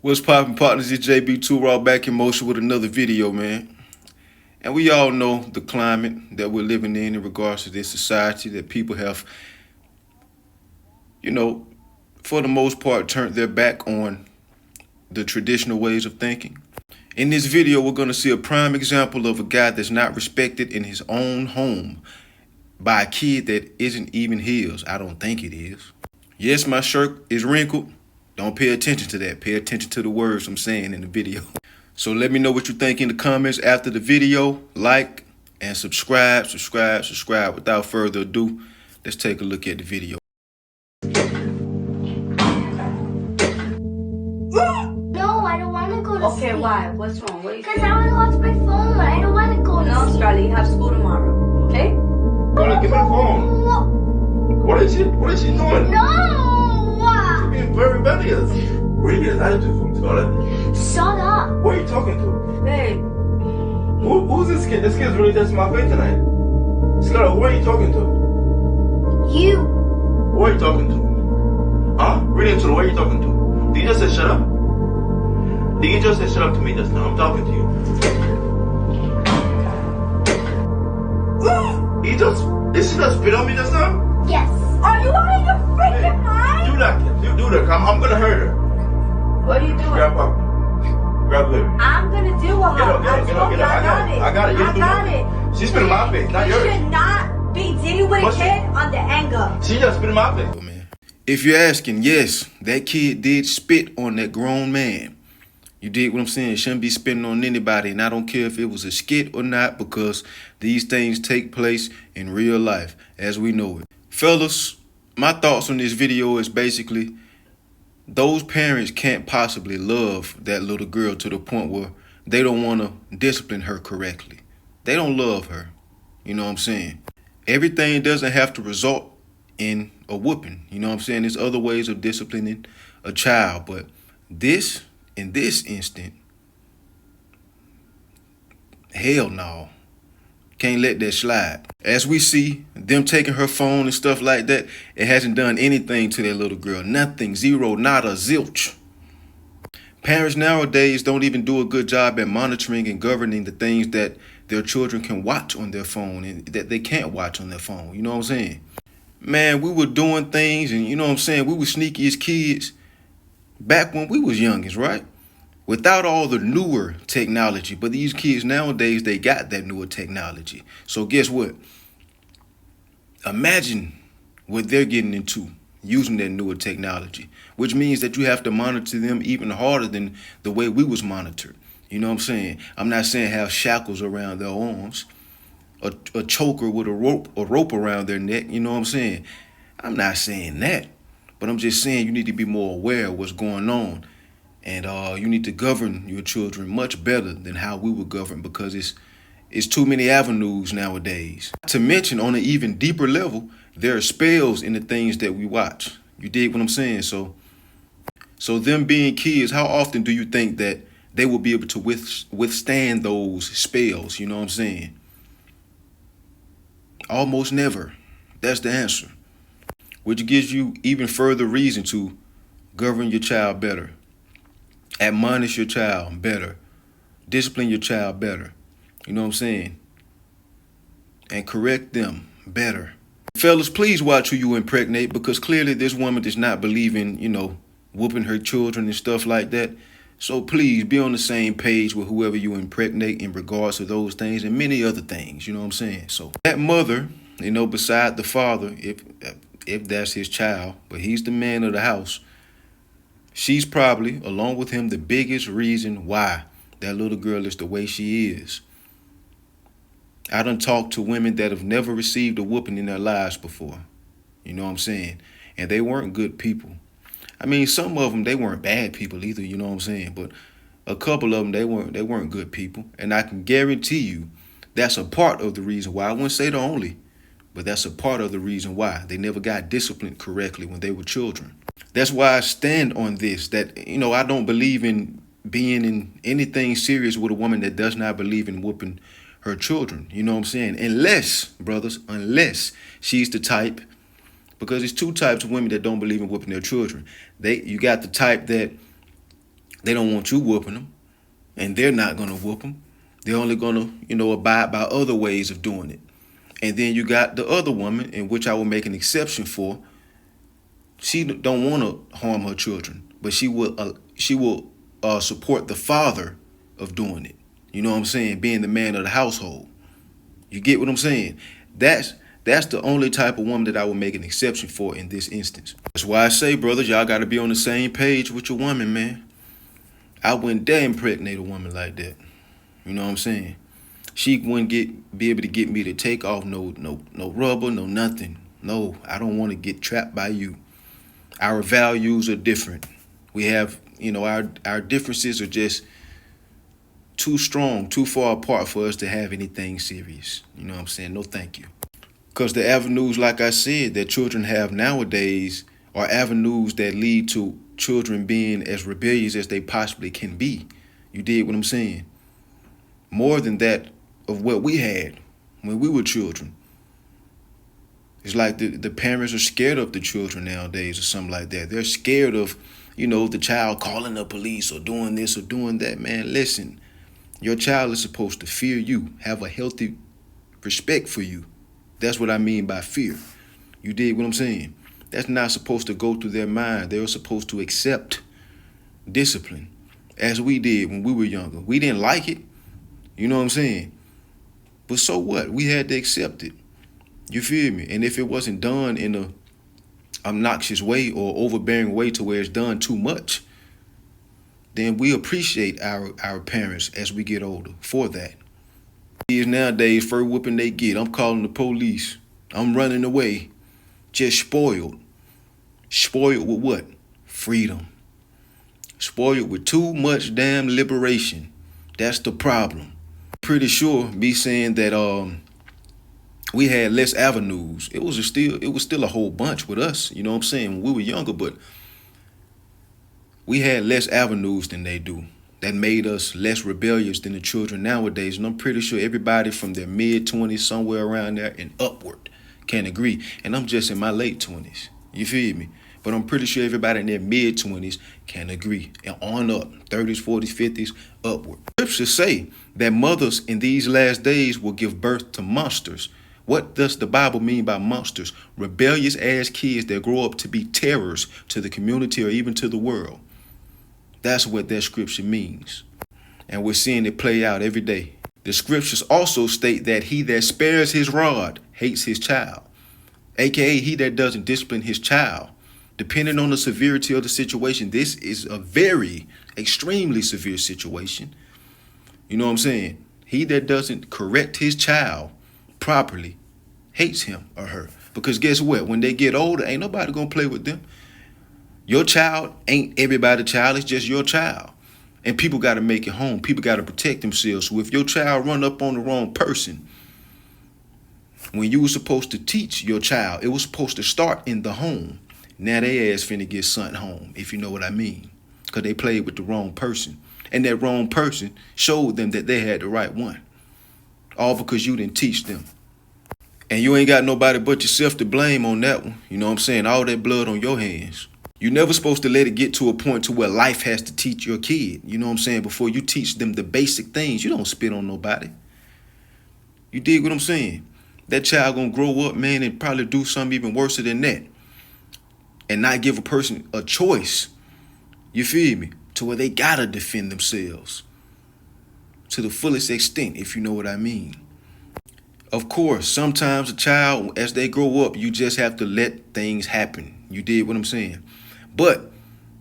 What's poppin', partners? It's JB2 Raw back in motion with another video, man. And we all know the climate that we're living in regards to this society that people have, you know, for the most part, turned their back on the traditional ways of thinking. In this video, we're going to see a prime example of a guy that's not respected in his own home by a kid that isn't even his. I don't think it is. Yes, my shirt is wrinkled. Don't pay attention to that. Pay attention to the words I'm saying in the video. So let me know what you think in the comments after the video. Like and subscribe. Without further ado, let's take a look at the video. No, I don't want to go to sleep. Okay, why? What's wrong? What are you Because I want to watch my phone. I don't want to go to No, sleep. Scarlett, you have school tomorrow. Okay? Give me the phone. No. What is she doing? No. She's being very rebellious. Where you get an attitude from, Scarlett? Shut up. Who are you talking to? Babe. Who's this kid? This kid's really testing my faith tonight. Scarlett, who are you talking to? You. Who are you talking to? Huh? Really into who are you talking to? Did you just say shut up? Did you just say shut up to me just now? I'm talking to you. Did she just spit on me just now? Yes. Are you out of your freaking mind? Do that, kid. You do that. I'm gonna hurt her. What are you doing? Grab up. Grab lip. I'm gonna do a Get up, lot. get up, get up, get up. I got it. You I do got nothing. it. She's spitting my face, not You yours. should not be dealing with a What's kid on the anger. She just spit in my face. Oh, man. If you're asking, yes, that kid did spit on that grown man. You dig what I'm saying? Shouldn't be spitting on anybody. And I don't care if it was a skit or not, because these things take place in real life as we know it. Fellas, my thoughts on this video is basically those parents can't possibly love that little girl to the point where they don't want to discipline her correctly. They don't love her. You know what I'm saying? Everything doesn't have to result in a whooping. You know what I'm saying? There's other ways of disciplining a child, but in this instant, hell no. Can't let that slide. As we see them taking her phone and stuff like that, it hasn't done anything to that little girl. Nothing, zero, nada, zilch. Parents nowadays don't even do a good job at monitoring and governing the things that their children can watch on their phone and that they can't watch on their phone. You know what I'm saying? Man, we were doing things and you know what I'm saying? We were sneaky as kids back when we was youngest, right? Without all the newer technology. But these kids nowadays, they got that newer technology. So guess what? Imagine what they're getting into using that newer technology, which means that you have to monitor them even harder than the way we was monitored. You know what I'm saying? I'm not saying have shackles around their arms, a choker with a rope around their neck. You know what I'm saying? I'm not saying that, but I'm just saying you need to be more aware of what's going on. And you need to govern your children much better than how we were governed, because it's too many avenues nowadays. Not to mention, on an even deeper level, there are spells in the things that we watch. You dig what I'm saying? So them being kids, how often do you think that they will be able to withstand those spells? You know what I'm saying? Almost never. That's the answer. Which gives you even further reason to govern your child better. Admonish your child better. Discipline your child better. You know what I'm saying? And correct them better. Fellas, please watch who you impregnate, because clearly this woman does not believe in, whooping her children and stuff like that. So please be on the same page with whoever you impregnate in regards to those things and many other things. You know what I'm saying? So that mother, beside the father, if that's his child, but he's the man of the house, she's probably, along with him, the biggest reason why that little girl is the way she is. I done talked to women that have never received a whooping in their lives before. You know what I'm saying? And they weren't good people. I mean, some of them, they weren't bad people either, you know what I'm saying? But a couple of them, they weren't good people. And I can guarantee you that's a part of the reason why. I wouldn't say the only, but that's a part of the reason why they never got disciplined correctly when they were children. That's why I stand on this, that, I don't believe in being in anything serious with a woman that does not believe in whooping her children. You know what I'm saying? Unless she's the type, because there's two types of women that don't believe in whooping their children. You got the type that They don't want you whooping them, and they're not going to whoop them. They're only going to, abide by other ways of doing it. And then you got the other woman, in which I will make an exception for. She don't want to harm her children, but she will support the father of doing it. You know what I'm saying? Being the man of the household. You get what I'm saying? That's the only type of woman that I will make an exception for in this instance. That's why I say, brothers, y'all got to be on the same page with your woman, man. I wouldn't dare impregnate a woman like that. You know what I'm saying? She wouldn't be able to get me to take off no rubber, no nothing. No, I don't want to get trapped by you. Our values are different. We have, our differences are just too strong, too far apart for us to have anything serious. You know what I'm saying? No, thank you. Because the avenues, like I said, that children have nowadays are avenues that lead to children being as rebellious as they possibly can be. You dig what I'm saying? More than that of what we had when we were children. It's like the parents are scared of the children nowadays or something like that. They're scared of, the child calling the police or doing this or doing that. Man, listen, your child is supposed to fear you, have a healthy respect for you. That's what I mean by fear. You dig what I'm saying? That's not supposed to go through their mind. They're supposed to accept discipline, as we did when we were younger. We didn't like it. You know what I'm saying? But so what? We had to accept it. You feel me? And if it wasn't done in a obnoxious way or overbearing way to where it's done too much, then we appreciate our parents as we get older for that. Kids nowadays, first whooping they get, I'm calling the police. I'm running away. Just spoiled. Spoiled with what? Freedom. Spoiled with too much damn liberation. That's the problem. Pretty sure me saying that we had less avenues. It was still a whole bunch with us, you know what I'm saying, when we were younger, but we had less avenues than they do. That made us less rebellious than the children nowadays. And I'm pretty sure everybody from their mid-20s, somewhere around there and upward, can agree. And I'm just in my late 20s. You feel me? But I'm pretty sure everybody in their mid-20s can agree. And on up, 30s, 40s, 50s, upward. Scriptures say that mothers in these last days will give birth to monsters. What does the Bible mean by monsters? Rebellious ass kids that grow up to be terrors to the community or even to the world. That's what that scripture means. And we're seeing it play out every day. The scriptures also state that he that spares his rod hates his child. AKA he that doesn't discipline his child. Depending on the severity of the situation, this is a very, extremely severe situation. You know what I'm saying? He that doesn't correct his child properly hates him or her. Because guess what? When they get older, ain't nobody gonna play with them. Your child ain't everybody's child. It's just your child. And people got to make it home. People got to protect themselves. So if your child run up on the wrong person, when you were supposed to teach your child, it was supposed to start in the home. Now they ass finna get sent home, if you know what I mean. Because they played with the wrong person. And that wrong person showed them that they had the right one. All because you didn't teach them. And you ain't got nobody but yourself to blame on that one. You know what I'm saying? All that blood on your hands. You're never supposed to let it get to a point to where life has to teach your kid. You know what I'm saying? Before you teach them the basic things, you don't spit on nobody. You dig what I'm saying? That child gonna grow up, man, and probably do something even worse than that. And not give a person a choice. You feel me? To where they gotta defend themselves. To the fullest extent, if you know what I mean. Of course, sometimes a child, as they grow up, you just have to let things happen. You dig what I'm saying? But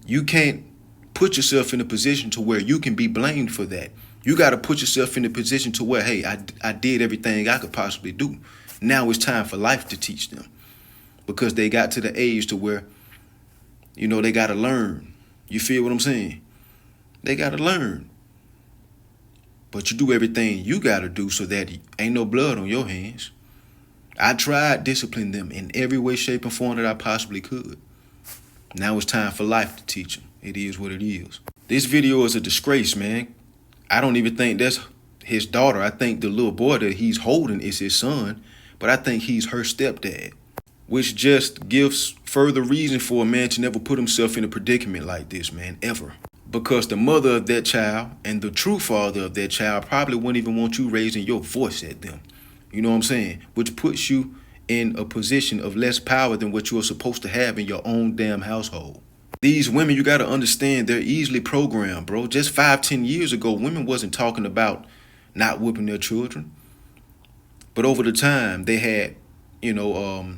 you can't put yourself in a position to where you can be blamed for that. You got to put yourself in a position to where, hey, I did everything I could possibly do. Now it's time for life to teach them. Because they got to the age to where, they got to learn. You feel what I'm saying? They got to learn. But you do everything you got to do so that ain't no blood on your hands. I tried disciplining them in every way, shape, and form that I possibly could. Now it's time for life to teach them. It is what it is. This video is a disgrace, man. I don't even think that's his daughter. I think the little boy that he's holding is his son, but I think he's her stepdad, which just gives further reason for a man to never put himself in a predicament like this, man, ever. Because the mother of that child and the true father of that child probably wouldn't even want you raising your voice at them. You know what I'm saying? Which puts you in a position of less power than what you are supposed to have in your own damn household. These women, you got to understand, they're easily programmed, bro. Just 5, 10 years ago, women wasn't talking about not whipping their children. But over the time, they had, you know,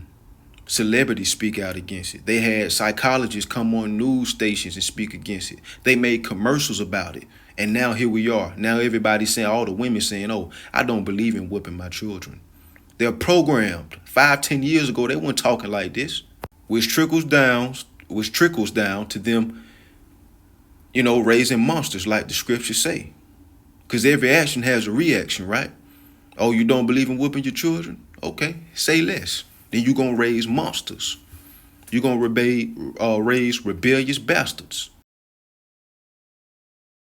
celebrities speak out against it. They had psychologists come on news stations and speak against it. They made commercials about it. And now here we are. Now everybody's saying, all the women saying, oh, I don't believe in whipping my children. They're programmed. 5, 10 years ago, they weren't talking like this. Which trickles down to them, you know, raising monsters like the scriptures say. Because every action has a reaction, right? Oh, you don't believe in whipping your children? Okay, say less. Then you're going to raise monsters. You're going to raise rebellious bastards.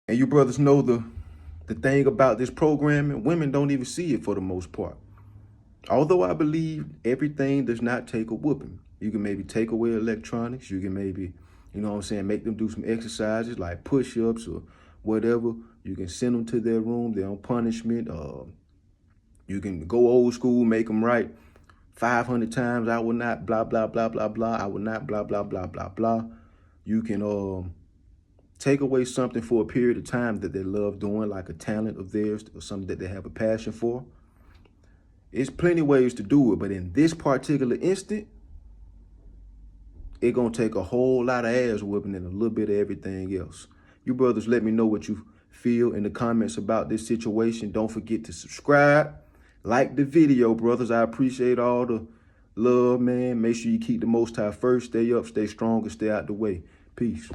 And you brothers know the thing about this programming, women don't even see it for the most part. Although I believe everything does not take a whooping. You can maybe take away electronics. You can maybe, you know what I'm saying, make them do some exercises like push-ups or whatever. You can send them to their room, their own punishment. You can go old school, make them write 500 times, I will not, blah, blah, blah, blah, blah. I will not, blah, blah, blah, blah, blah. You can take away something for a period of time that they love doing, like a talent of theirs or something that they have a passion for. It's plenty ways to do it, but in this particular instant, it's going to take a whole lot of ass whooping and a little bit of everything else. You brothers, let me know what you feel in the comments about this situation. Don't forget to subscribe, like the video, brothers. I appreciate all the love, man. Make sure you keep the Most High first. Stay up, stay strong, and stay out the way. Peace.